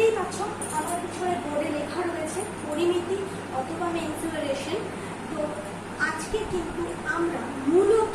দেখতেই পাচ্ছ আমার পিছনে বোর্ডে লেখা রয়েছে পরিমিতি অথবা মেনসুরেশন। তো আজকে কিন্তু আমরা মূলত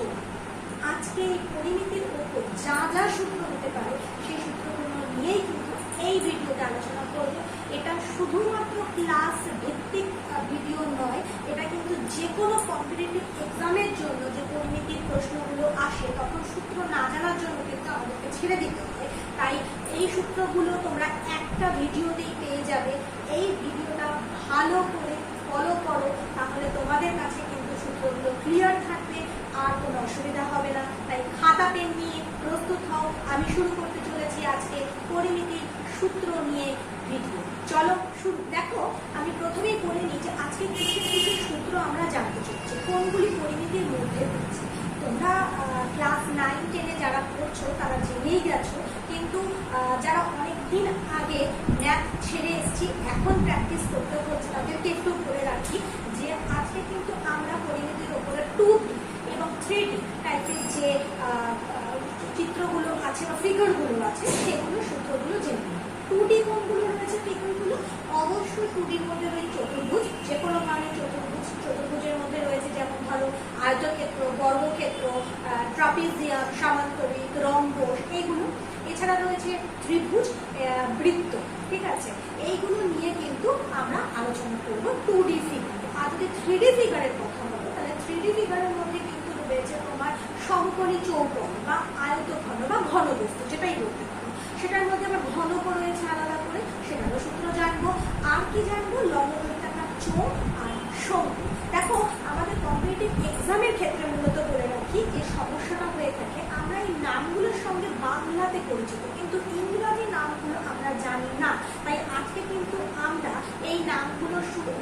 আজকে এই পরিমিতির উপর যা যা সূত্র হতে পারে সেই সূত্রগুলো নিয়েই কিন্তু এই ভিডিওতে আলোচনা করব। এটা শুধুমাত্র ক্লাস ভিত্তিক ভিডিও নয়, এটা কিন্তু যে কোনো কম্পিটিটিভ এক্সামের জন্য যে পরিমিতির প্রশ্নগুলো আসে তখন সূত্র না জানার জন্য কিন্তু আমাদেরকে ছেড়ে দিতে হয়। তাই এই সূত্রগুলো তোমরা একটা ভিডিওতেই পেয়ে যাবে। এই ভিডিওটা ভালো করে ফলো করো, তাহলে তোমাদের কাছে কিন্তু সূত্রগুলো ক্লিয়ার থাকবে, আর কোনো অসুবিধা হবে না। তাই খাতা পেন নিয়ে প্রস্তুত হও। আমি শুরু করতে চলেছি আজকে পরিমিতির সূত্র নিয়ে ভিডিও। চলো শুরু। দেখো, আমি প্রথমেই বলে নিই যে আজকে কিছু কিছু সূত্র আমরা জানতে চলেছি কোনগুলি পরিমিতির মধ্যে রয়েছে। তোমরা ক্লাস 9-10-এ যারা পড়ছো তারা জেনেই গেছো, কিন্তু যারা অনেকদিন আগে ম্যাথ ছেড়ে এসেছি এখন প্র্যাকটিস করতে হচ্ছে তাদেরকে একটু বলে রাখি যে আজকে কিন্তু আমরা পরিমিতির ওপরে 2D এবং 3D টাইপের যে চিত্রগুলো আছে বা ফিগারগুলো আছে সেগুলো সূত্রগুলো জেনে নিই। 2D কোনগুলো রয়েছে ফিগারগুলো? অবশ্যই 2Dর মধ্যে রয়েছে চতুর্ভুজ, যে কোনো ধরনের চতুর্ভুজ। চতুর্ভুজের মধ্যে রয়েছে যেমন ধরো আয়তক্ষেত্র, বর্গক্ষেত্র, ট্রাপিজিয়াম, সামান্তরিক, রম্বস, এইগুলো। এছাড়া রয়েছে ত্রিভুজ, বৃত্ত। ঠিক আছে, এইগুলো নিয়ে কিন্তু আমরা আলোচনা করবো 2D ফিগার। আর যদি 3D ফিগারের কথা বলো তাহলে 3D ফিগারের মধ্যে কিন্তু রয়েছে তোমার সমকোণী চৌকোণ বা আয়তঘন বা ঘনবস্তু, যেটাই বলতে পারো। সেটার মধ্যে আবার ঘনক রয়েছে আলাদা করে, সেটারও সূত্র জানবো। আর কি জানবো? লম্ববৃত্তাকার চোখ আর শঙ্কু। দেখো, আমাদের কম্পিটিটিভ এক্সামের ক্ষেত্রে মূলত বলে রাখি যে সমস্যাটা হয়ে থাকে আমরা এই নামগুলোর সঙ্গে বাংলাতে পরিচিত, কিন্তু ইংরাজি নামগুলো আমরা জানি না। তাই আজকে কিন্তু আমরা এই নামগুলো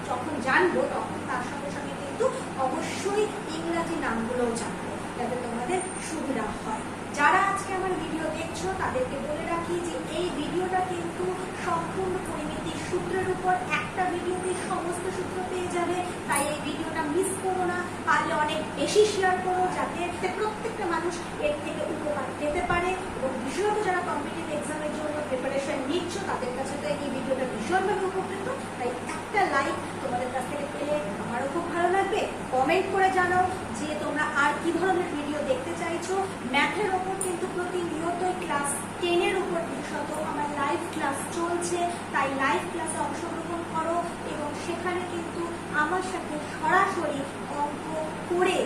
যখন জানবো তখন তার সঙ্গে সঙ্গে কিন্তু অবশ্যই ইংরাজি নামগুলোও জানবো, যাতে তোমাদের সুবিধা হয়। যারা আজকে আমার ভিডিও দেখছো তাদেরকে বলে রাখি যে এই ভিডিওটা কিন্তু সম্পূর্ণ পরিমিতির সূত্রের উপর, একটা ভিডিওতে সমস্ত সূত্র পেয়ে যাবে। তাই এই ভিডিওটা মিস করো না, পারলে অনেক বেশি শেয়ার করো যাতে প্রত্যেকটা মানুষ এর থেকে উপকার পেতে পারে। এবং বিশেষত যারা কম্পিটিটিভ এক্সামের জন্য প্রিপারেশন নিচ্ছ তাদের কাছে তো এই ভিডিওটা ভীষণভাবে উপকৃত। তাই একটা লাইক তোমাদের কাছ থেকে পেলে আমারও খুব ভালো লাগবে। কমেন্ট করে জানাও যে তোমরা আর কি ধরনের ভিডিও দেখতে চাইছো। ম্যাথের ওপর কিন্তু প্রতিনিয়তই ক্লাস 10-এর উপর বিশেষত আমার লাইভ ক্লাস চলছে, তাই লাইভ ক্লাসে অংশগ্রহণ করো এবং সেখানে কিন্তু আমার সাথে সরাসরি অঙ্ক করে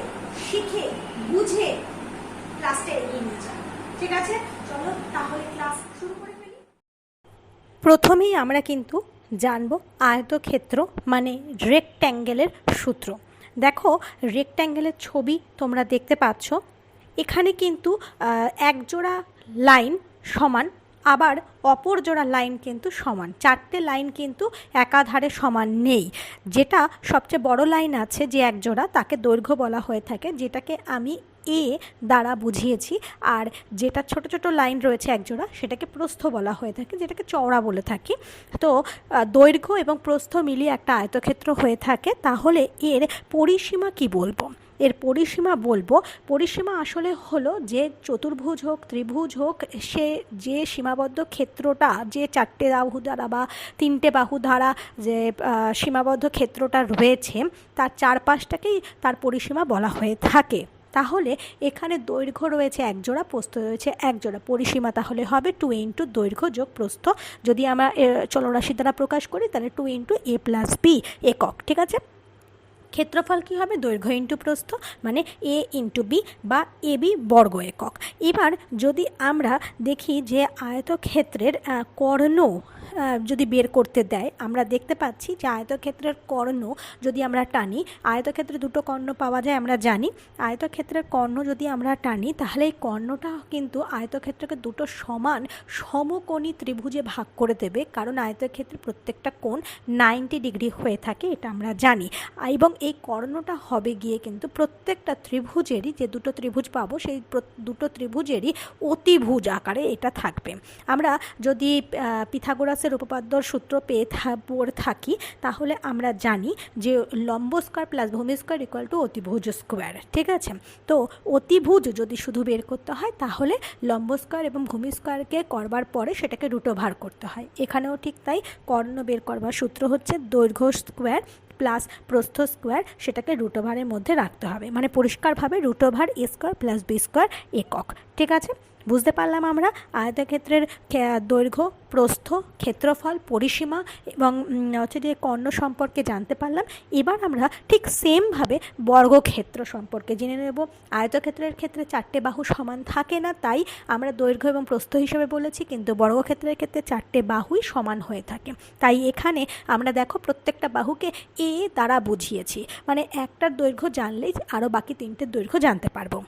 শিখে বুঝে ক্লাসটা এগিয়ে নিয়ে যাও। ঠিক আছে, চলো তাহলে ক্লাস শুরু করে ফেলি। প্রথমেই আমরা কিন্তু জানবো আয়তক্ষেত্র মানে রেক্ট্যাঙ্গেলের সূত্র। দেখো, রেক্ট্যাঙ্গেলের ছবি তোমরা দেখতে পাচ্ছ। এখানে কিন্তু এক জোড়া লাইন সমান, আবার অপর জোড়া লাইন কিন্তু সমান। চারটে লাইন কিন্তু একাধারে সমান নেই। যেটা সবচেয়ে বড় লাইন আছে যে এক জোড়া, তাকে দৈর্ঘ্য বলা হয়ে থাকে, যেটাকে আমি এ দ্বারা বুঝিয়েছি। আর যেটা ছোট ছোট লাইন রয়েছে এক জোড়া, সেটাকে প্রস্থ বলা হয়ে থাকে, যেটাকে চওড়া বলে থাকি। তো দৈর্ঘ্য এবং প্রস্থ মিলিয়ে একটা আয়তক্ষেত্র হয়ে থাকে। তাহলে এর পরিসীমা কি বলবো? এর পরিসীমা বলবো, পরিসীমা আসলে হলো যে চতুর্ভুজ হোক ত্রিভুজ হোক, সে যে সীমাবদ্ধ ক্ষেত্রটা, যে চারটে বাহু দ্বারা বা তিনটে বাহু দ্বারা যে সীমাবদ্ধ ক্ষেত্রটা রয়েছে তার চারপাশটাকেই তার পরিসীমা বলা হয়ে থাকে। তাহলে এখানে দৈর্ঘ্য রয়েছে এক জোড়া, প্রস্থ রয়েছে এক জোড়া। পরিসীমা তাহলে হবে 2 ইন্টু দৈর্ঘ্য যোগ প্রস্থ। যদি আমরা চলরাশি দ্বারা প্রকাশ করি তাহলে 2 ইন্টু a প্লাস b একক। ঠিক আছে, ক্ষেত্রফল কী হবে? দৈর্ঘ্য ইন্টু প্রস্থ, মানে a ইন্টু b বা ab বর্গ একক। এবার যদি আমরা দেখি যে আয়তক্ষেত্রের কর্ণ যদি বের করতে দেয়, আমরা দেখতে পাচ্ছি যে আয়তক্ষেত্রের কর্ণ যদি আমরা টানি, আয়তক্ষেত্রে দুটো কর্ণ পাওয়া যায় আমরা জানি। আয়তক্ষেত্রের কর্ণ যদি আমরা টানি তাহলে এই কর্ণটা কিন্তু আয়তক্ষেত্রকে দুটো সমান সমকোণী ত্রিভুজে ভাগ করে দেবে, কারণ আয়তক্ষেত্রে প্রত্যেকটা কোণ 90 ডিগ্রি হয়ে থাকে, এটা আমরা জানি। এবং এই কর্ণটা হবে গিয়ে কিন্তু প্রত্যেকটা ত্রিভুজেরই, যে দুটো ত্রিভুজ পাবো সেই দুটো ত্রিভুজেরই অতিভুজ আকারে এটা থাকবে। আমরা যদি পিথাগোরাসের পিথাগোরাসের উপপাদ্যর সূত্র পড়ে থাকি, তাহলে আমরা জানি যে লম্ব স্কোয়ার প্লাস ভূমি স্কোয়ার ইকুয়াল টু অতিভুজ স্কোয়ার। ঠিক আছে, তো অতিভুজ যদি শুধু বের করতে হয় তাহলে লম্ব স্কোয়ার এবং ভূমি স্কোয়ারকে করবার পরে সেটাকে রুট ওভার করতে হয়। এখানেও ঠিক তাই, কর্ণ বের করবার সূত্র হচ্ছে দৈর্ঘ্য স্কোয়ার প্লাস প্রস্থ স্কোয়ার, সেটাকে রুট ওভারের মধ্যে রাখতে হবে, মানে পরিষ্কারভাবে root over a square plus B square একক। ঠিক আছে, বুঝতে পারলাম আমরা আয়তক্ষেত্রের দৈর্ঘ্য, প্রস্থ, ক্ষেত্রফল, পরিসীমা এবং হচ্ছে যে কর্ণ সম্পর্কে জানতে পারলাম। এবার আমরা ঠিক সেমভাবে বর্গক্ষেত্র সম্পর্কে জেনে নেব। আয়তক্ষেত্রের ক্ষেত্রে 4টে বাহু সমান থাকে না, তাই আমরা দৈর্ঘ্য এবং প্রস্থ হিসেবে বলেছি, কিন্তু বর্গক্ষেত্রের ক্ষেত্রে 4টে বাহুই সমান হয়ে থাকে। তাই এখানে আমরা দেখো প্রত্যেকটা বাহুকে এ দ্বারা বুঝিয়েছি, মানে একটার দৈর্ঘ্য জানলেই আরও বাকি 3টের দৈর্ঘ্য জানতে পারবো।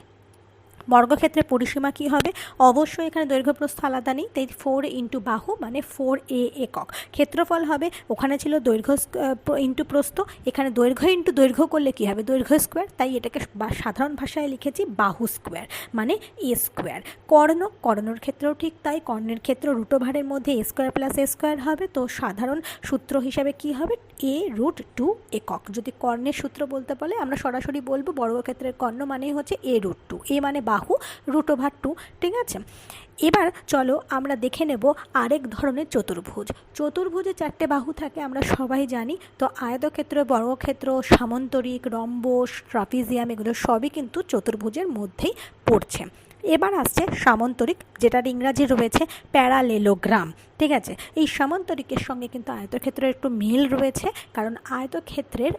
বর্গক্ষেত্রে পরিসীমা কী হবে? অবশ্যই এখানে দৈর্ঘ্য প্রস্থ আলাদা নেই, তাই 4 ইন্টু বাহু মানে 4a একক। ক্ষেত্রফল হবে, ওখানে ছিল দৈর্ঘ্য ইন্টু প্রস্থ, এখানে দৈর্ঘ্য ইন্টু দৈর্ঘ্য করলে কী হবে? দৈর্ঘ্য স্কোয়ার, তাই এটাকে সাধারণ ভাষায় লিখেছি বাহু স্কোয়ার মানে এ স্কোয়ার। কর্ণর ক্ষেত্রেও ঠিক তাই, কর্ণের ক্ষেত্র রুট ওভারের মধ্যে এ স্কোয়ার প্লাস এ স্কোয়ার হবে, তো সাধারণ সূত্র হিসাবে কী হবে? a√2 একক। যদি কর্ণের সূত্র বলতে বলে আমরা সরাসরি বলবো বর্গক্ষেত্রের কর্ণ মানেই হচ্ছে a√2, এ মানে বাহু, √2। ঠিক আছে, এবার চলো আমরা দেখে নেব আরেক ধরনের চতুর্ভুজ। চতুর্ভুজে 4টে বাহু থাকে আমরা সবাই জানি, তো আয়তক্ষেত্র, বর্গক্ষেত্র, সামান্তরিক, রম্বস, ট্রাপিজিয়াম এগুলো সবই কিন্তু চতুর্ভুজের মধ্যেই পড়ছে। এবার আসছে সামান্তরিক, যেটার ইংরাজি রয়েছে প্যারালেলোগ্রাম। ঠিক আছে, এই সামান্তরিকের সঙ্গে কিন্তু আয়তক্ষেত্রের একটু মিল রয়েছে, কারণ আয়তক্ষেত্রের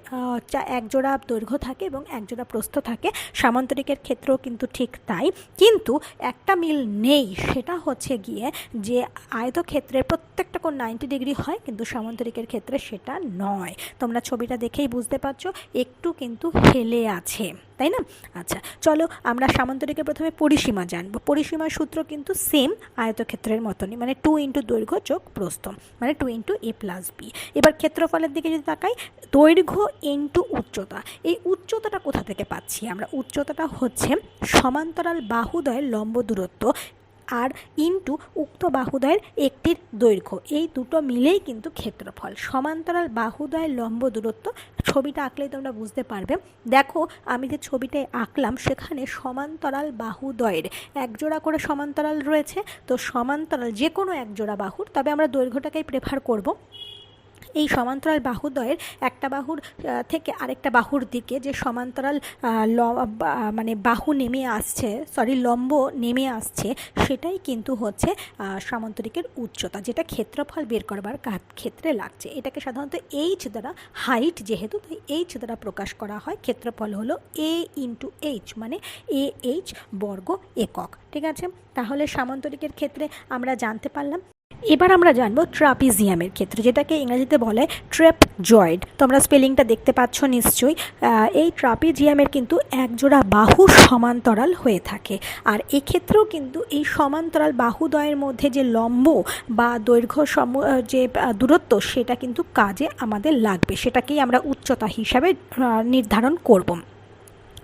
একজোড়া দৈর্ঘ্য থাকে এবং একজোড়া প্রস্থ থাকে। সামান্তরিকের ক্ষেত্রেও কিন্তু ঠিক তাই, কিন্তু একটা মিল নেই, সেটা হচ্ছে গিয়ে যে আয়তক্ষেত্রের প্রত্যেকটা কোণ 90 ডিগ্রি হয়, কিন্তু সামান্তরিকের ক্ষেত্রে সেটা নয়। তোমরা ছবিটা দেখেই বুঝতে পারছো একটু কিন্তু হেলে আছে, তাই না? আচ্ছা, চলো আমরা সামান্তরিকের প্রথমে পরিসীমা জানবো। পরিসীমার সূত্র কিন্তু সেম আয়তক্ষেত্রের মতনই, মানে 2 ইন্টু দৈর্ঘ্য যোগ প্রস্থ, মানে 2 ইন্টু a প্লাস বি। এবার ক্ষেত্রফলের দিকে যদি তাকাই, দৈর্ঘ্য ইন্টু উচ্চতা। এই উচ্চতাটা কোথা থেকে পাচ্ছি আমরা? উচ্চতাটা হচ্ছে সমান্তরাল বাহুদ্বয়ের লম্ব দূরত্ব আর ইন্টু উক্ত বাহুদ্বয়ের একটির দৈর্ঘ্য, এই দুটো মিলেই কিন্তু ক্ষেত্রফল। সমান্তরাল বাহুদ্বয়ের লম্ব দূরত্ব, ছবিটা আঁকলেই তোমরা বুঝতে পারবে। দেখো আমি যে ছবিটায় আঁকলাম সেখানে সমান্তরাল বাহুদ্বয়ের একজোড়া করে সমান্তরাল রয়েছে, তো সমান্তরাল যে কোনো একজোড়া বাহুর, তবে আমরা দৈর্ঘ্যটাকেই প্রেফার করব। এই সমান্তরাল বাহুদ্বয়ের একটা বাহুর থেকে আরেকটা বাহুর দিকে যে সমান্তরাল মানে বাহু নেমে আসছে, লম্ব নেমে আসছে, সেটাই কিন্তু হচ্ছে সামান্তরিকের উচ্চতা, যেটা ক্ষেত্রফল বের করবার ক্ষেত্রে লাগছে। এটাকে সাধারণত এইচ দ্বারা, হাইট যেহেতু তাই এইচ দ্বারা প্রকাশ করা হয়। ক্ষেত্রফল হলো a ইন্টু এইচ মানে AH বর্গ একক। ঠিক আছে, তাহলে সামান্তরিকের ক্ষেত্রে আমরা জানতে পারলাম। এবার আমরা জানবো ট্রাপিজিয়ামের ক্ষেত্রে, যেটাকে ইংরেজিতে বলে ট্রেপজয়েড। তোমরা স্পেলিংটা দেখতে পাচ্ছ নিশ্চয়ই। এই ট্রাপিজিয়ামের কিন্তু একজোড়া বাহু সমান্তরাল হয়ে থাকে, আর এক্ষেত্রেও কিন্তু এই সমান্তরাল বাহুদ্বয়ের মধ্যে যে লম্ব বা দৈর্ঘ্য যে দূরত্ব, সেটা কিন্তু কাজে আমাদের লাগবে, সেটাকেই আমরা উচ্চতা হিসাবে নির্ধারণ করব।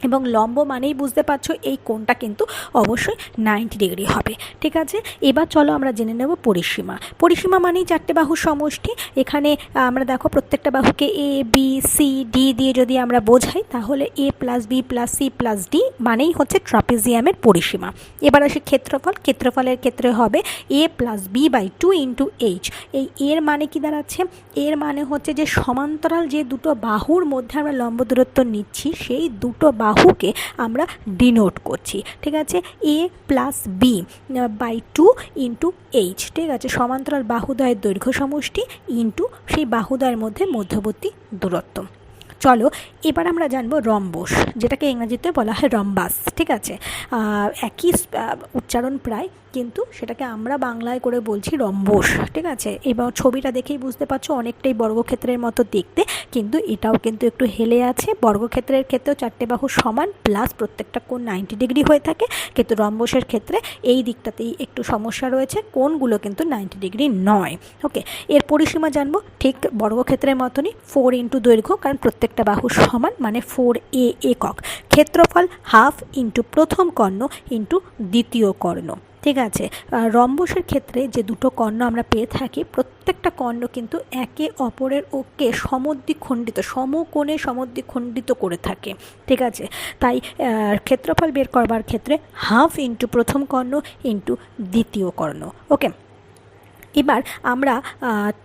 এবং লম্ব মানেই বুঝতে পারছো এই কোণটা কিন্তু অবশ্যই 90 ডিগ্রি হবে। ঠিক আছে, এবার চলো আমরা জেনে নেব পরিসীমা। পরিসীমা মানেই 4টে বাহুর সমষ্টি। এখানে আমরা দেখো প্রত্যেকটা বাহুকে A B C D দিয়ে যদি আমরা বোঝাই, তাহলে A plus B plus C plus D মানেই হচ্ছে ট্রাপিজিয়ামের পরিসীমা। এবার আসি ক্ষেত্রফল। ক্ষেত্রফলের ক্ষেত্রে হবে A plus B by 2 into H. এই এর মানে কি দাঁড়াচ্ছে? এর মানে হচ্ছে যে সমান্তরাল যে দুটো বাহুর মধ্যে আমরা লম্ব দূরত্ব নিচ্ছি, সেই দুটো বাহুকে আমরা ডিনোট করছি। ঠিক আছে, A plus B by 2 into H. ঠিক আছে, সমান্তরাল বাহুদ্বয়ের দৈর্ঘ্য সমষ্টি ইন্টু সেই বাহুদ্বয়ের মধ্যে মধ্যবর্তী দূরত্ব। চলো এবার আমরা জানবো রম্বস, যেটাকে ইংরেজিতে বলা হয় রম্বাস। ঠিক আছে, একই উচ্চারণ প্রায়, কিন্তু সেটাকে আমরা বাংলায় করে বলছি রম্বস। ঠিক আছে, এবার ছবিটা দেখেই বুঝতে পারছো অনেকটাই বর্গক্ষেত্রের মতো দেখতে, কিন্তু এটাও কিন্তু একটু হেলে আছে। বর্গক্ষেত্রের ক্ষেত্রেও 4টে বাহু সমান প্লাস প্রত্যেকটা কোণ 90 ডিগ্রি হয়ে থাকে, কিন্তু রম্বসের ক্ষেত্রে এই দিকটাতেই একটু সমস্যা রয়েছে, কোণগুলো কিন্তু 90 ডিগ্রি নয়। ওকে, এর পরিসীমা জানবো ঠিক বর্গক্ষেত্রের মতনই, 4 ইন্টু দৈর্ঘ্য, কারণ প্রত্যেকটা বাহু সমান মানে 4a একক। ক্ষেত্রফল হাফ ইন্টু প্রথম কর্ণ ইন্টু দ্বিতীয় কর্ণ। ঠিক আছে। রম্বসের ক্ষেত্রে যে দুটো কর্ণ আমরা পেয়ে থাকি, প্রত্যেকটা কর্ণ কিন্তু একে অপরের ওকে সমদ্বিখণ্ডিত, সমকোণে সমদ্বিখণ্ডিত করে থাকে, ঠিক আছে। তাই ক্ষেত্রফল বের করবার ক্ষেত্রে হাফ ইন্টু প্রথম কর্ণ ইন্টু দ্বিতীয় কর্ণ। ওকে, এবার আমরা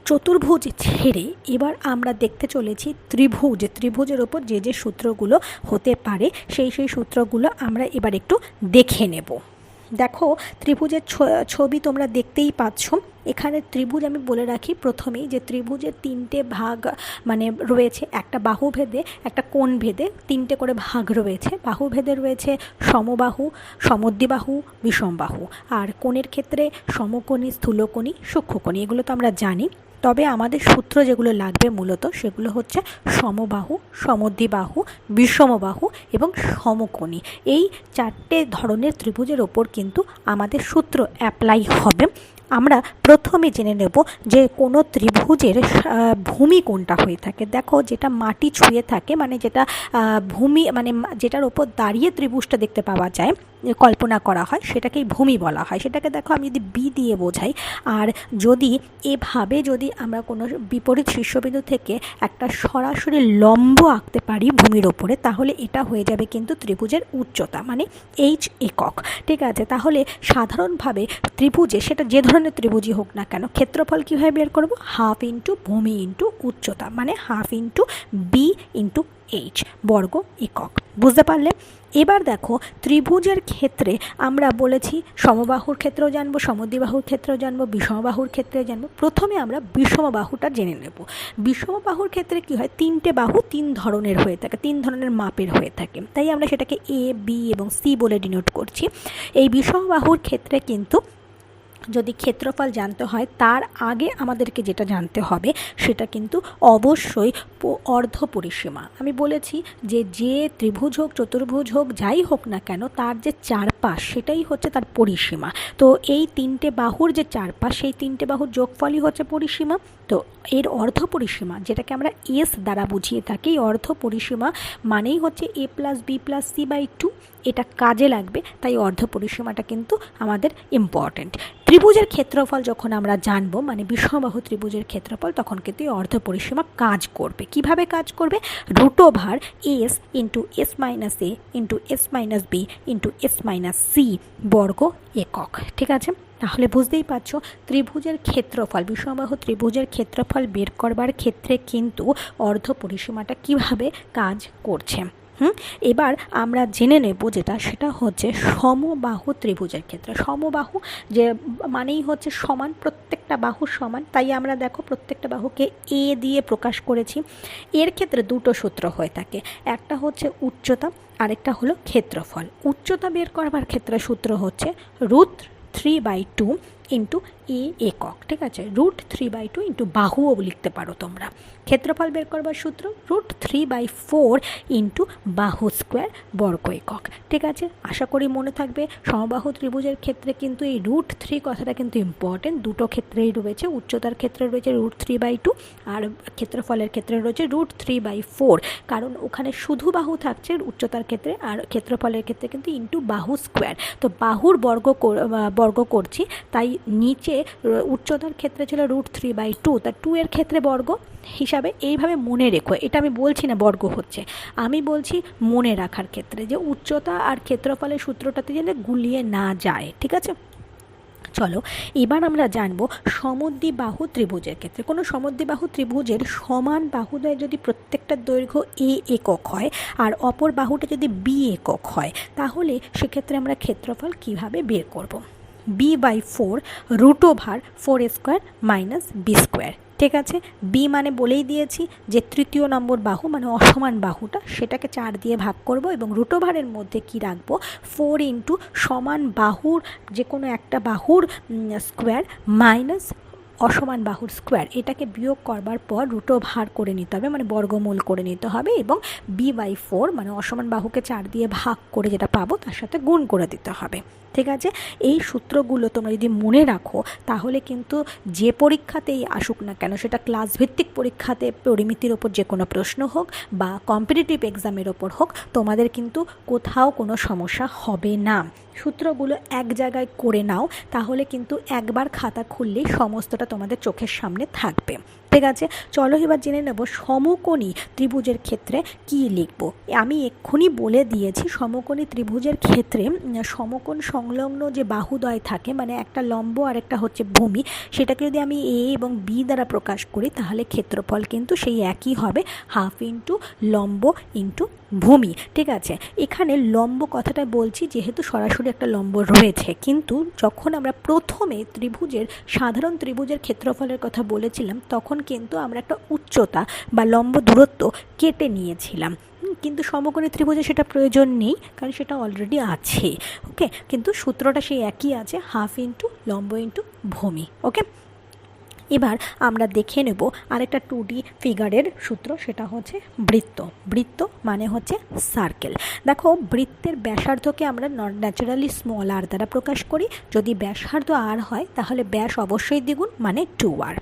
চতুর্ভুজ ছেড়ে এবার আমরা দেখতে চলেছি ত্রিভুজ। ত্রিভুজের ওপর যে যে সূত্রগুলো হতে পারে সেই সূত্রগুলো আমরা এবার একটু দেখে নেব। দেখো, ত্রিভুজের ছবি তোমরা দেখতেই পাচ্ছ। এখানে ত্রিভুজ আমি বলে রাখি প্রথমেই যে ত্রিভুজের তিনটে ভাগ মানে রয়েছে, একটা বাহু ভেদে একটা কোণ ভেদে তিনটে করে ভাগ রয়েছে। বাহু ভেদে রয়েছে সমবাহু, সমদ্বিবাহু, বিষমবাহু, আর কোণের ক্ষেত্রে সমকোণী, স্থূলকোণী, সূক্ষ্মকোণী, এগুলো তো আমরা জানি। তবে আমাদের সূত্র যেগুলো লাগবে মূলত সেগুলো হচ্ছে সমবাহু, সমদ্বিবাহু, বিষমবাহু এবং সমকোণী। এই চারটে ধরনের ত্রিভুজের ওপর কিন্তু আমাদের সূত্র অ্যাপ্লাই হবে। আমরা প্রথমে জেনে নেব যে কোনো ত্রিভুজের ভূমি কোনটা হয়ে থাকে। দেখো, যেটা মাটি ছুঁয়ে থাকে, মানে যেটা ভূমি, মানে যেটার ওপর দাঁড়িয়ে ত্রিভুজটা দেখতে পাওয়া যায়, কল্পনা করা হয়, সেটাকেই ভূমি বলা হয়। সেটাকে দেখো আমি যদি বি দিয়ে বোঝাই, আর যদি এভাবে যদি আমরা কোনো বিপরীত শীর্ষবিন্দু থেকে একটা সরাসরি লম্ব আঁকতে পারি ভূমির ওপরে, তাহলে এটা হয়ে যাবে কিন্তু ত্রিভুজের উচ্চতা, মানে এইচ একক, ঠিক আছে। তাহলে সাধারণভাবে ত্রিভুজে, সেটা যে ধরনের ত্রিভুজই হোক না কেন, ক্ষেত্রফল কীভাবে বের করব? হাফ ইন্টু ভূমি ইন্টু উচ্চতা, মানে half into B into H বর্গ একক। বুঝতে পারলে? এবার দেখো, ত্রিভুজের ক্ষেত্রে আমরা বলেছি সমবাহুর ক্ষেত্রেও জানবো, সমদ্বিবাহুর ক্ষেত্রেও জানবো, বিষমবাহুর ক্ষেত্রেও জানবো। প্রথমে আমরা বিষমবাহুটা জেনে নেব। বিষমবাহুর ক্ষেত্রে কি হয়? তিনটে বাহু তিন ধরনের হয়ে থাকে, তিন ধরনের মাপের হয়ে থাকে, তাই আমরা সেটাকে এ, বি এবং সি বলে ডিনোট করছি। এই বিষমবাহুর ক্ষেত্রে কিন্তু যদি ক্ষেত্রফল জানতে হয় তার আগে আমাদেরকে যেটা জানতে হবে সেটা কিন্তু অবশ্যই অর্ধপরিসীমা। আমি বলেছি যে ত্রিভুজ হোক, চতুর্ভুজ হোক, যাই হোক না কেন, তার যে চারপাশ সেটাই হচ্ছে তার পরিসীমা। তো এই তিনটে বাহুর যে চারপাশ, সেই তিনটে বাহুর যোগফলই হচ্ছে পরিসীমা। তো এর অর্ধপরিসীমা, যেটাকে আমরা এস দ্বারা বুঝিয়ে থাকি, অর্ধপরিসীমা মানেই হচ্ছে a + b + c/2। এটা কাজে লাগবে, তাই অর্ধপরিসীমাটা কিন্তু আমাদের ইম্পর্ট্যান্ট। ত্রিভুজের ক্ষেত্রফল যখন আমরা জানবো, মানে বিষমবাহু ত্রিভুজের ক্ষেত্রফল, তখন কিন্তু এই অর্ধপরিসীমা কাজ করবে। কিভাবে কাজ করবে? √s into s - a into s - b into s - c বর্গ একক, ঠিক আছে। তাহলে বুঝতেই পারছো, ত্রিভুজের ক্ষেত্রফল, বিষমবাহু ত্রিভুজের ক্ষেত্রফল বের করবার ক্ষেত্রে কিন্তু অর্ধপরিসীমাটা কিভাবে কাজ করছে। এবার আমরা জেনে নেব যেটা, সেটা হচ্ছে সমবাহু ত্রিভুজের ক্ষেত্রে। সমবাহু যে মানেই হচ্ছে সমান, প্রত্যেকটা বাহু সমান, তাই আমরা দেখো প্রত্যেকটা বাহুকে এ দিয়ে প্রকাশ করেছি। এর ক্ষেত্রে দুটো সূত্র হয়ে থাকে, একটা হচ্ছে উচ্চতা, আরেকটা হলো ক্ষেত্রফল। উচ্চতা বের করবার ক্ষেত্রে সূত্র হচ্ছে √3/2 ইন্টু এ একক, ঠিক আছে। √3/2 ইন্টু বাহুও লিখতে পারো তোমরা। ক্ষেত্রফল বের করবার সূত্র √3/4 ইন্টু বাহু স্কোয়ার বর্গ একক, ঠিক আছে। আশা করি মনে থাকবে। সমবাহু ত্রিভুজের ক্ষেত্রে কিন্তু এই √3 কথাটা কিন্তু ইম্পর্টেন্ট, দুটো ক্ষেত্রেই রয়েছে। উচ্চতার ক্ষেত্রে রয়েছে √3/2 আর ক্ষেত্রফলের ক্ষেত্রে রয়েছে √3/4, কারণ ওখানে শুধু বাহু থাকছে উচ্চতার ক্ষেত্রে, আর ক্ষেত্রফলের ক্ষেত্রে কিন্তু ইন্টু বাহু স্কোয়ার। তো বাহুর বর্গ করছি, তাই নিচে উচ্চতার ক্ষেত্রে ছিল √3/2, তা 2 এর ক্ষেত্রে বর্গ হিসাবে। এইভাবে মনে রেখো, এটা আমি বলছি না বর্গ হচ্ছে, আমি বলছি মনে রাখার ক্ষেত্রে যে উচ্চতা আর ক্ষেত্রফলের সূত্রটাতে যেন গুলিয়ে না যায়, ঠিক আছে। চলো, এবার আমরা জানবো সমদ্বিবাহু ত্রিভুজের ক্ষেত্রে। কোনো সমদ্বিবাহু ত্রিভুজের সমান বাহুদ্বয় যদি প্রত্যেকটার দৈর্ঘ্য a একক হয় আর অপর বাহুটা যদি b একক হয়, তাহলে সেক্ষেত্রে আমরা ক্ষেত্রফল কিভাবে বের করব? b/4 √4a² - b², ঠিক আছে। বি মানে বলেই দিয়েছি যে তৃতীয় নম্বর বাহু, মানে অসমান বাহুটা, সেটাকে 4 দিয়ে ভাগ করব এবং √এর মধ্যে কি রাখবো? 4 ইন্টু সমান বাহুর যে কোনো একটা বাহুর স্কোয়ার মাইনাস অসমান বাহুর স্কোয়ার। এটাকে বিয়োগ করবার পর √ভার করে নিতে হবে, মানে বর্গমূল করে নিতে হবে, এবং b/4 মানে অসমান বাহুকে 4 দিয়ে ভাগ করে যেটা পাবো তার সাথে গুণ করে দিতে হবে। ঠিক আছে, এই সূত্রগুলো তোমরা যদি মনে রাখো তাহলে কিন্তু যে পরীক্ষাতেই আসুক না কেন, সেটা ক্লাস ভিত্তিক পরীক্ষাতে পরিমিতির ওপর যে কোনো প্রশ্ন হোক বা কম্পিটিটিভ এক্সামের ওপর হোক, তোমাদের কিন্তু কোথাও কোনো সমস্যা হবে না। সূত্রগুলো এক জায়গায় করে নাও, তাহলে কিন্তু একবার খাতা খুললেই সমস্তটা তোমাদের চোখের সামনে থাকবে। ঠিক আছে, চলো এবার জেনে নেব সমকোণী ত্রিভুজের ক্ষেত্রে কি লিখব। আমি এক্ষুনি বলে দিয়েছি সমকোণী ত্রিভুজের ক্ষেত্রে সমকোণ সংলগ্ন যে বাহুদ্বয় থাকে, মানে একটা লম্ব আর একটা হচ্ছে ভূমি, সেটাকে যদি আমি এ এবং বি দ্বারা প্রকাশ করি তাহলে ক্ষেত্রফল কিন্তু সেই একই হবে, হাফ ইন্টু লম্ব ইন্টু ভূমি। ঠিক আছে, এখানে লম্ব কথাটা বলছি যেহেতু সরাসরি একটা লম্ব রয়েছে, কিন্তু যখন আমরা প্রথমে সাধারণ ত্রিভুজের ক্ষেত্রফলের কথা বলেছিলাম তখন কিন্তু আমরা একটা উচ্চতা বা লম্ব দূরত্ব কেটে নিয়েছিলাম, কিন্তু সমকোণী ত্রিভুজে সেটা প্রয়োজন নেই কারণ সেটা অলরেডি আছে। ওকে, কিন্তু সূত্রটা সেই একই আছে, হাফ ইন্টু লম্ব ইন্টু ভূমি। ওকে, এবার আমরা দেখে নেব আরেকটা 2D ফিগারের সূত্র, সেটা হচ্ছে বৃত্ত। বৃত্ত মানে হচ্ছে সার্কেল। দেখো, বৃত্তের ব্যাসার্ধকে আমরা ন্যাচারালি স্মল আর দ্বারা প্রকাশ করি। যদি ব্যাসার্ধ আর হয় তাহলে ব্যাস অবশ্যই দ্বিগুণ, মানে 2r।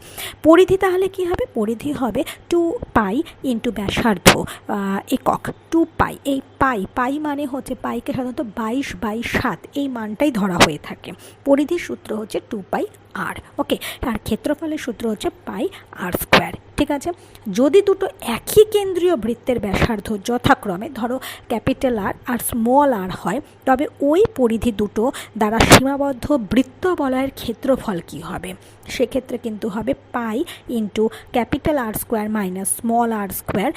পরিধি তাহলে কি হবে? পরিধি হবে 2π ইন্টু ব্যাসার্ধ একক 2π। এই পাই মানে হচ্ছে পাইকে সাধারণত 22/7 এই মানটাই ধরা হয়ে থাকে। পরিধির সূত্র হচ্ছে 2πr। ওকে, আর ক্ষেত্রফলের সূত্র হচ্ছে πr²। ঠিক আছে, যদি দুটো একই কেন্দ্রীয় বৃত্তের ব্যাসার্ধ যথাক্রমে ধরো ক্যাপিটাল আর আর স্মল আর হয়, তবে ওই পরিধি দুটো দ্বারা সীমাবদ্ধ বৃত্ত বলয়ের ক্ষেত্রফল কী হবে? সেক্ষেত্রে কিন্তু হবে pi into capital R² minus small r²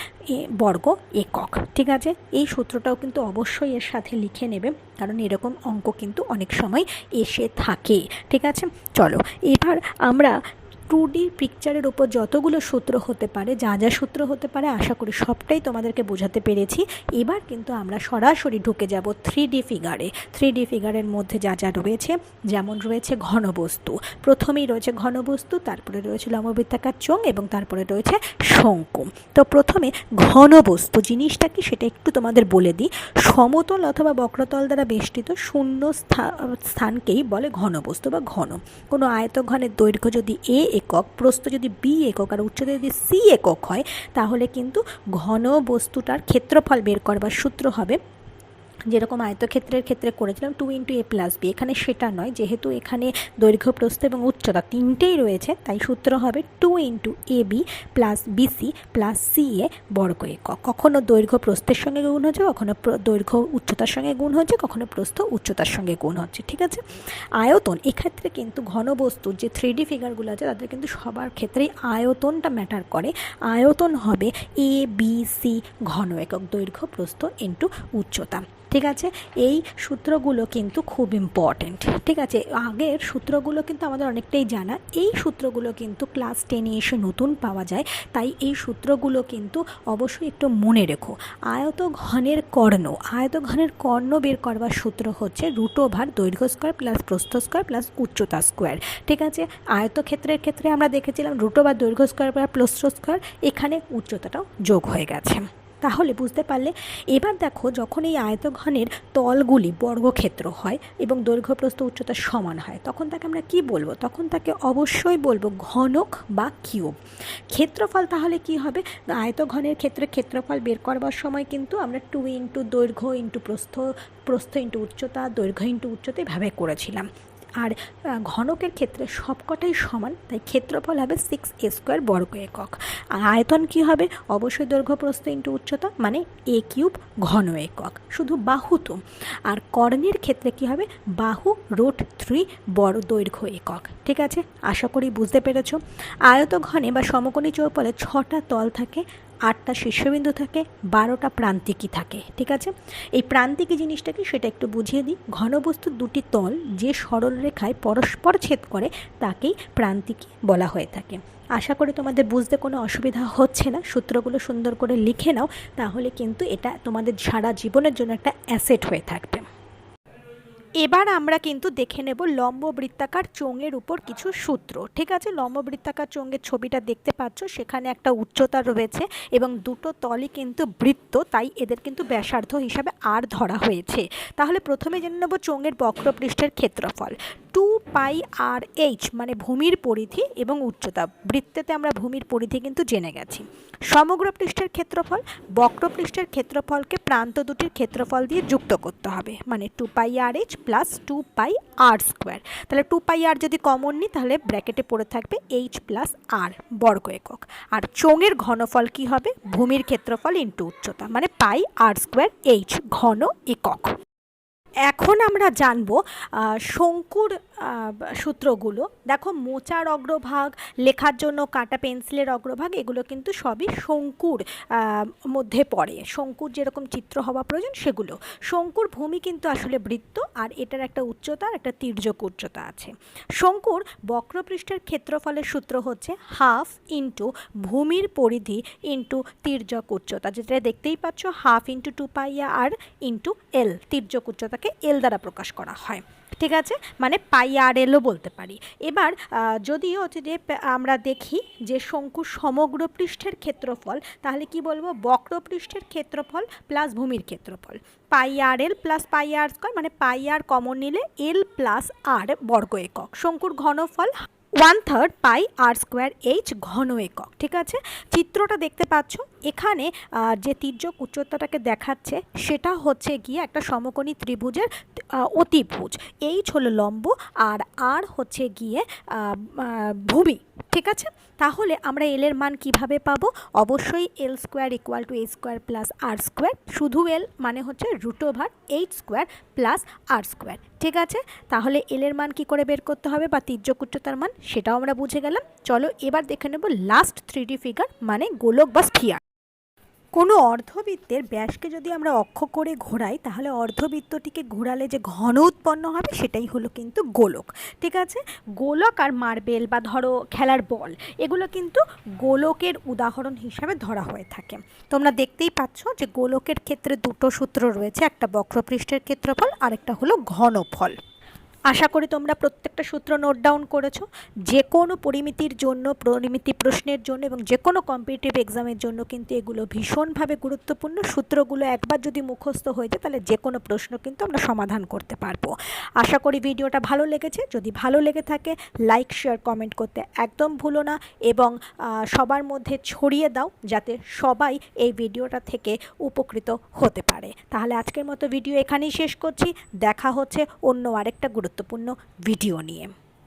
বর্গ একক। ঠিক আছে, এই সূত্রটাও কিন্তু অবশ্যই এর সাথে লিখে নেবে কারণ এরকম অঙ্ক কিন্তু অনেক সময় এসে থাকে। ঠিক আছে, চলো এবার আমরা 2D পিকচারের ওপর যতগুলো সূত্র হতে পারে, যা যা সূত্র হতে পারে, আশা করি সবটাই তোমাদেরকে বোঝাতে পেরেছি। এবার কিন্তু আমরা সরাসরি ঢুকে যাব 3D ফিগারে। 3D ফিগারের মধ্যে যা যা রয়েছে, যেমন রয়েছে ঘনবস্তু, প্রথমেই রয়েছে ঘনবস্তু, তারপরে রয়েছে লম্ববৃত্তাকার চোঙ এবং তারপরে রয়েছে শঙ্কু। তো প্রথমে ঘনবস্তু জিনিসটা কি সেটা একটু তোমাদের বলে দিই। সমতল অথবা বক্রতল দ্বারা বেষ্টিত শূন্য স্থানকেই বলে ঘনবস্তু বা ঘন। কোনো আয়তঘনের দৈর্ঘ্য যদি a একক, প্রস্থ যদি b একক আর উচ্চতা যদি c একক হয়, তাহলে কিন্তু ঘন বস্তুটার ক্ষেত্রফল বের করবার সূত্র হবে যেরকম আয়তক্ষেত্রের ক্ষেত্রে করেছিলাম 2 × a + b। এখানে সেটা নয়, যেহেতু এখানে দৈর্ঘ্য, প্রস্থ এবং উচ্চতা তিনটেই রয়েছে, তাই সূত্র হবে 2 × ab + bc + ca বর্গ একক। কখনো দৈর্ঘ্য প্রস্থের সঙ্গে গুণ হচ্ছে, কখনো দৈর্ঘ্য উচ্চতার সঙ্গে গুণ হচ্ছে, কখনো প্রস্থ উচ্চতার সঙ্গে গুণ হচ্ছে। ঠিক আছে, আয়তন, এক্ষেত্রে কিন্তু ঘনবস্তুর যে 3D ফিগারগুলো আছে তাদের কিন্তু সবার ক্ষেত্রেই আয়তনটা ম্যাটার করে। আয়তন হবে a b c ঘন একক, দৈর্ঘ্য প্রস্থ ইন্টু উচ্চতা। ঠিক আছে, এই সূত্রগুলো কিন্তু খুব ইম্পর্টেন্ট। ঠিক আছে, আগের সূত্রগুলো কিন্তু আমাদের অনেকটাই জানা, এই সূত্রগুলো কিন্তু ক্লাস 10-এ এসে নতুন পাওয়া যায়, তাই এই সূত্রগুলো কিন্তু অবশ্যই একটু মনে রেখো। আয়তঘনের কর্ণ বের করবার সূত্র হচ্ছে √/, দৈর্ঘ্য² প্লাস প্রস্থ² প্লাস উচ্চতা²। ঠিক আছে, আয়তক্ষেত্রের ক্ষেত্রে আমরা দেখেছিলাম √/, দৈর্ঘ্য² প্লাস প্রস্থ², এখানে উচ্চতাটাও যোগ হয়ে গেছে। তাহলে বুঝতে পারলে। এবার দেখো, যখন এই আয়তঘনের তলগুলি বর্গক্ষেত্র হয় এবং দৈর্ঘ্য, প্রস্থ, উচ্চতা সমান হয়, তখন তাকে আমরা কি বলবো? তখন তাকে অবশ্যই বলবো ঘনক বা কিউব। ক্ষেত্রফল তাহলে কি হবে? আয়তঘনের ক্ষেত্রে ক্ষেত্রফল বের করবার সময় কিন্তু আমরা 2 × দৈর্ঘ্য ইন্টু প্রস্থ ইন্টু উচ্চতা, দৈর্ঘ্য ইন্টু উচ্চতা এভাবে করেছিলাম। আর ঘনকের ক্ষেত্রে সবকটাই সমান, তাই ক্ষেত্রফল হবে 6a² বর্গ একক। আর আয়তন কি হবে? অবশ্যই দৈর্ঘ্য, প্রস্থ ইন্টু উচ্চতা, মানে a³ ঘন একক, শুধু বাহু তো। আর কর্ণের ক্ষেত্রে কি হবে? বাহু √3 বড় দৈর্ঘ্য একক। ঠিক আছে, আশা করি বুঝতে পেরেছো। আয়তঘনে বা সমকোণী চৌপলে 6টা তল থাকে, 8টা শীর্ষবিন্দু থাকে, 12টা প্রান্তিকী থাকে। ঠিক আছে, এই প্রান্তিকী জিনিসটা কি সেটা একটু বুঝিয়ে দিই। ঘনবস্তুর দুটি তল যে সরল রেখায় পরস্পর ছেদ করে তাকেই প্রান্তিকী বলা হয়ে থাকে। আশা করি তোমাদের বুঝতে কোনো অসুবিধা হচ্ছে না। সূত্রগুলো সুন্দর করে লিখে নাও, তাহলে কিন্তু এটা তোমাদের সারা জীবনের জন্য একটা অ্যাসেট হয়ে থাকবে। এবার আমরা কিন্তু দেখে নেব লম্ব বৃত্তাকার চোঙের উপর কিছু সূত্র। ঠিক আছে, লম্ব বৃত্তাকার চোঙের ছবিটা দেখতে পাচ্ছ, সেখানে একটা উচ্চতা রয়েছে এবং দুটো তলই কিন্তু বৃত্ত, তাই এদের কিন্তু ব্যাসার্ধ হিসাবে আর ধরা হয়েছে। তাহলে প্রথমে জেনে নেব চোঙের বক্রপৃষ্ঠের ক্ষেত্রফল। 2πr/h মানে ভূমির পরিধি এবং উচ্চতা। বৃত্তেতে আমরা ভূমির পরিধি কিন্তু জেনে গেছি। সমগ্র পৃষ্ঠের ক্ষেত্রফল, বক্রপৃষ্ঠের ক্ষেত্রফলকে প্রান্ত দুটির ক্ষেত্রফল দিয়ে যুক্ত করতে হবে, মানে 2πr/h প্লাস 2πr²। তাহলে 2πr যদি কমন নিই তাহলে ব্র্যাকেটে পড়ে থাকবে h প্লাস r বর্গ একক। আর চোঙের ঘনফল কি হবে? ভূমির ক্ষেত্রফল ইন্টু উচ্চতা, মানে πr²h ঘন একক। এখন আমরা জানব শঙ্কুর সূত্রগুলো। দেখো, মোচার অগ্রভাগ, লেখার জন্য কাটা পেন্সিলের অগ্রভাগ, এগুলো কিন্তু সবই শঙ্কুর মধ্যে পড়ে। শঙ্কুর যেরকম চিত্র হওয়া প্রয়োজন সেগুলো। শঙ্কুর ভূমি কিন্তু আসলে বৃত্ত, আর এটার একটা উচ্চতা আর একটা তির্যক উচ্চতা আছে। শঙ্কুর বক্রপৃষ্ঠের ক্ষেত্রফলের সূত্র হচ্ছে হাফ ইন্টু ভূমির পরিধি ইন্টু তির্যক উচ্চতা, যেটা দেখতেই পাচ্ছ, half into 2πr into L. তির্যক উচ্চতাকে এল দ্বারা প্রকাশ করা হয়। ঠিক আছে, মানে πr/l বলতে পারি। এবার যদিও হচ্ছে যে আমরা দেখি যে শঙ্কুর সমগ্র পৃষ্ঠের ক্ষেত্রফল, তাহলে কি বলবো? বক্রপৃষ্ঠের ক্ষেত্রফল প্লাস ভূমির ক্ষেত্রফল, πr/l প্লাস πr² মানে πr কমন নিলে l প্লাস r বর্গ একক। শঙ্কুর ঘনফল 1/3 πr²h ঘন একক। ঠিক আছে, চিত্রটা দেখতে পাচ্ছ, এখানে যে তির্যক উচ্চতাটাকে দেখাচ্ছে সেটা হচ্ছে গিয়ে একটা সমকোণী ত্রিভুজের অতিভুজ। h হলো লম্ব আর r হচ্ছে গিয়ে ভূমি। ঠিক আছে, তাহলে আমরা এল এর মান কিভাবে পাবো? অবশ্যই l² = a² প্লাস r²। শুধু l মানে হচ্ছে √h² প্লাস r²। ঠিক আছে, তাহলে এল এর মান কি করে বের করতে হবে বা তির্যক উচ্চতার মান, সেটাও আমরা বুঝে গেলাম। চলো এবার দেখে নেব লাস্ট 3D ফিগার, মানে গোলক বা স্ফিয়ার। কোনো অর্ধবৃত্তের ব্যাসকে যদি আমরা অক্ষ করে ঘোরাই, তাহলে অর্ধবৃত্তটিকে ঘোরালে যে ঘন উৎপন্ন হবে সেটাই হলো কিন্তু গোলক। ঠিক আছে, গোলক আর মার্বেল বা ধরো খেলার বল, এগুলো কিন্তু গোলকের উদাহরণ হিসাবে ধরা হয়ে থাকে। তোমরা দেখতেই পাচ্ছ যে গোলকের ক্ষেত্রে দুটো সূত্র রয়েছে, একটা বক্রপৃষ্ঠের ক্ষেত্রফল আর একটা হলো ঘনফল। আশা করি তোমরা প্রত্যেকটা সূত্র নোট ডাউন করেছো। যে কোনো পরিমিতির জন্য, পরিমিতি প্রশ্নের জন্য এবং যে কোনো কম্পিটিটিভ এক্সামের জন্য কিন্তু এগুলো ভীষণভাবে গুরুত্বপূর্ণ। সূত্রগুলো একবার যদি মুখস্থ হয়ে যায় তাহলে যে কোনো প্রশ্ন কিন্তু আমরা সমাধান করতে পারবো। আশা করি ভিডিওটা ভালো লেগেছে। যদি ভালো লেগে থাকে লাইক, শেয়ার, কমেন্ট করতে একদম ভুলো না এবং সবার মধ্যে ছড়িয়ে দাও, যাতে সবাই এই ভিডিওটা থেকে উপকৃত হতে পারে। তাহলে আজকের মতো ভিডিও এখানেই শেষ করছি। দেখা হচ্ছে অন্য আরেকটা গুরুত্বপূর্ণ ভিডিও নিয়ে।